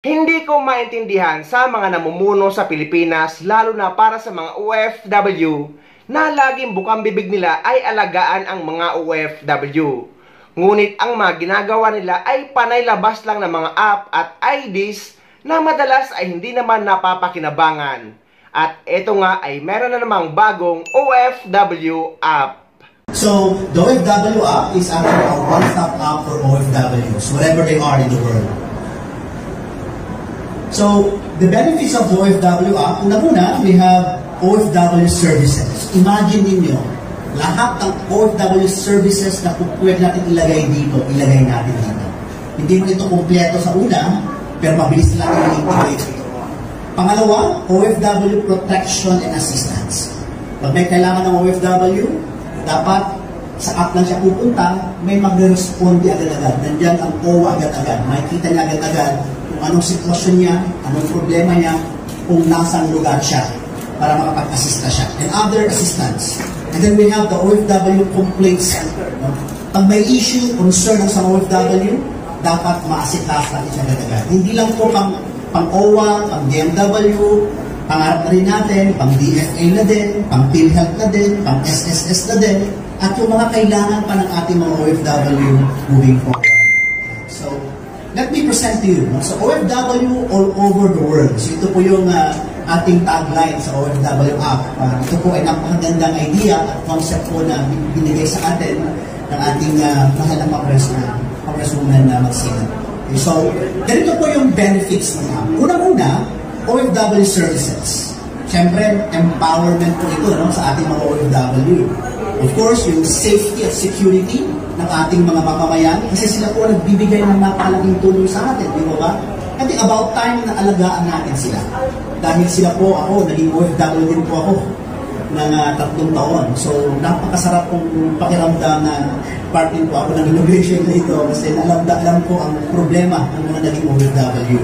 Hindi ko maintindihan sa mga namumuno sa Pilipinas, lalo na para sa mga OFW, na laging bukang bibig nila ay alagaan ang mga OFW. Ngunit ang mga ginagawa nila ay panay labas lang ng mga app at IDs na madalas ay hindi naman napapakinabangan. At ito nga ay meron na namang bagong OFW app. So, the OFW app is actually a one-stop app for OFWs, wherever they are in the world. So, the benefits of the OFW app, una, we have OFW services. Imagine ninyo, lahat ng OFW services na pwede natin ilagay dito, ilagay natin dito. Hindi mo ito kumpleto sa una, pero mabilis lang i-integrate. Pangalawa, OFW protection and assistance. Pag may kailangan ng OFW, dapat sa app lang siya pupunta, may magre-responde agad-agad. Nandiyan ang OWA agad-agad. Makikita niya agad-agad kung anong sitwasyon niya, anong problema niya, kung nasang lugar siya para makapag-assista siya. And other assistance. And then we have the OFW Complaint Center. No? Pag may issue, concern ng sa OFW, dapat ma-assist natin siya agad-agad. Hindi lang po pang-OWA, pang-DMW, pangarap na rin natin, pang-DFA na din, pang-PhilHealth na din, pang-SSS na din, at yung mga kailangan pa ng ating mga OFW moving forward. So, let me present to you. No? So, OFW all over the world. So, ito po yung ating tagline sa OFW app. Ito po ay napakagandang idea at concept po na binigay sa atin ng ating mahal na congresswoman na Magsina. Okay, so, ganito po yung benefits ng app. Unang-una, OFW services. Siyempre, empowerment po ito no, sa ating mga OFW. Of course, yung safety at security ng ating mga mamamayan kasi sila po nagbibigay ng napakalaking tulong sa atin, di ba? I think about time na alagaan natin sila. Dahil sila po ako, naging OFW din po ako ng 3 taon. So, napakasarap pong pakiramdam na partner po ako ng innovation na ito kasi alam ko ang problema ng mga naging OFW.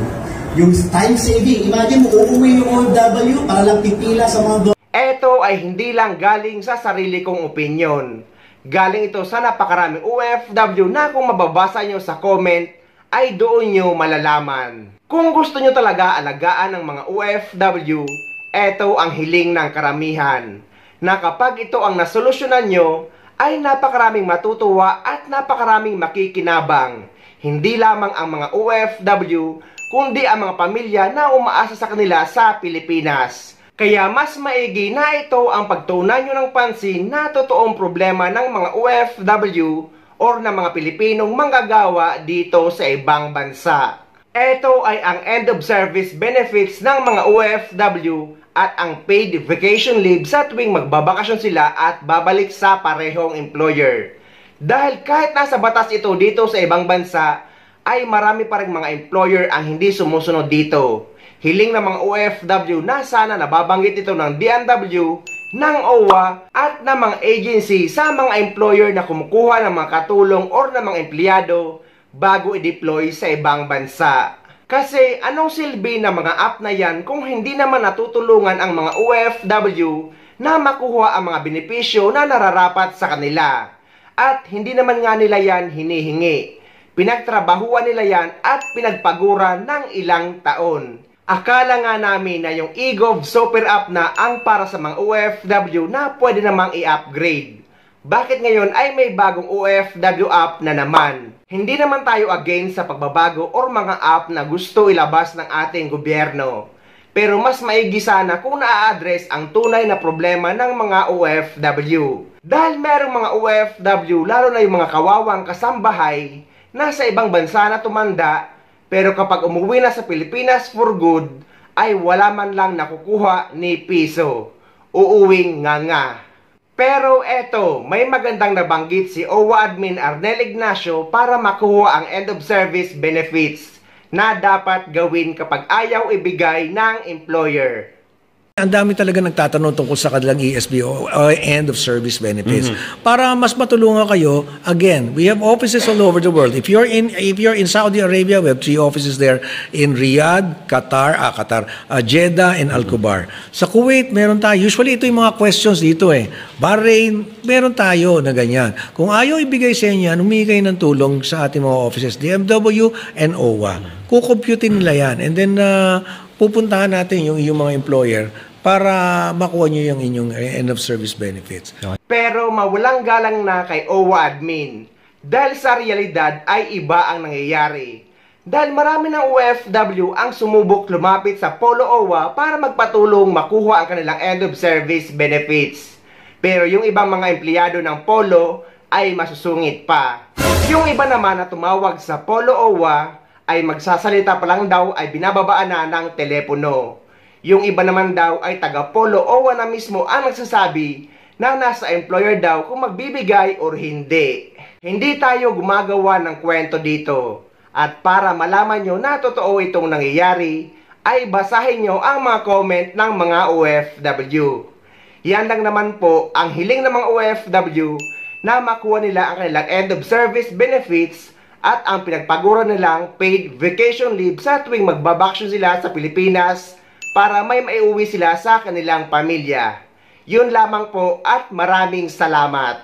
Yung time saving, imagine mo, uuwi yung OFW para lang pipila sa mga Ito ay hindi lang galing sa sarili kong opinyon. Galing ito sa napakaraming OFW na kung mababasa nyo sa comment, ay doon nyo malalaman. Kung gusto nyo talaga alagaan ng mga OFW, ito ang hiling ng karamihan. Na kapag ito ang nasolusyonan nyo, ay napakaraming matutuwa at napakaraming makikinabang. Hindi lamang ang mga OFW, kundi ang mga pamilya na umaasa sa kanila sa Pilipinas. Kaya mas maigi na ito ang pagtuunan nyo ng pansin na totoong problema ng mga OFW or ng mga Pilipinong manggagawa dito sa ibang bansa. Ito ay ang end of service benefits ng mga OFW at ang paid vacation leave sa tuwing magbabakasyon sila at babalik sa parehong employer. Dahil kahit nasa batas ito dito sa ibang bansa, ay marami pa rin mga employer ang hindi sumusunod dito. Hiling ng mga OFW na sana nababanggit ito ng DMW, ng OWA at ng mga agency sa mga employer na kumukuha ng mga katulong or ng mga empleyado bago i-deploy sa ibang bansa. Kasi anong silbi ng mga app na yan kung hindi naman natutulungan ang mga OFW na makuha ang mga benepisyo na nararapat sa kanila. At hindi naman nga nila yan hinihingi. Pinagtrabahuan nila yan at pinagpaguran ng ilang taon. Akala nga namin na yung eGov Super App na ang para sa mga OFW na pwede namang i-upgrade. Bakit ngayon ay may bagong OFW app na naman? Hindi naman tayo against sa pagbabago or mga app na gusto ilabas ng ating gobyerno. Pero mas maigi sana kung na-address ang tunay na problema ng mga OFW. Dahil merong mga OFW, lalo na yung mga kawawang kasambahay, nasa ibang bansa na tumanda, pero kapag umuwi na sa Pilipinas for good, ay wala man lang nakukuha ni piso. Uuwing nga. Pero eto, may magandang nabanggit si OWA Admin Arnel Ignacio para makuha ang end of service benefits na dapat gawin kapag ayaw ibigay ng employer. Ang dami talaga nagtatanong tungkol sa kanilang ESB o end of service benefits. Para mas matulungan kayo, again, we have offices all over the world. If you're in Saudi Arabia, we have 3 offices there in Riyadh, Jeddah, and Al-Kubar. Sa Kuwait, meron tayo. Usually, ito yung mga questions dito eh. Bahrain, meron tayo na ganyan. Kung ayaw ibigay sa inyo yan, humingi kayo ng tulong sa ating mga offices, DMW and OWA. Kukomputin nila yan. And then, pupuntahan natin yung mga employer para makuha nyo yung inyong end of service benefits. Pero mawalang galang na kay OWA admin dahil sa realidad ay iba ang nangyayari. Dahil marami ng OFW ang sumubok lumapit sa Polo OWA para magpatulong makuha ang kanilang end of service benefits. Pero yung ibang mga empleyado ng Polo ay masusungit pa. Yung iba naman na tumawag sa Polo OWA ay magsasalita pa lang daw ay binababaan na ng telepono. Yung iba naman daw ay taga Polo OWA na mismo ang nagsasabi na nasa employer daw kung magbibigay or hindi. Hindi tayo gumagawa ng kwento dito. At para malaman nyo na totoo itong nangyayari, ay basahin nyo ang mga comment ng mga OFW. Yan lang naman po ang hiling ng mga OFW na makuha nila ang kanilang end of service benefits at ang pinagpagura nilang paid vacation leave sa tuwing magbabakasyon sila sa Pilipinas para may maiuwi sila sa kanilang pamilya. Yun lamang po at maraming salamat.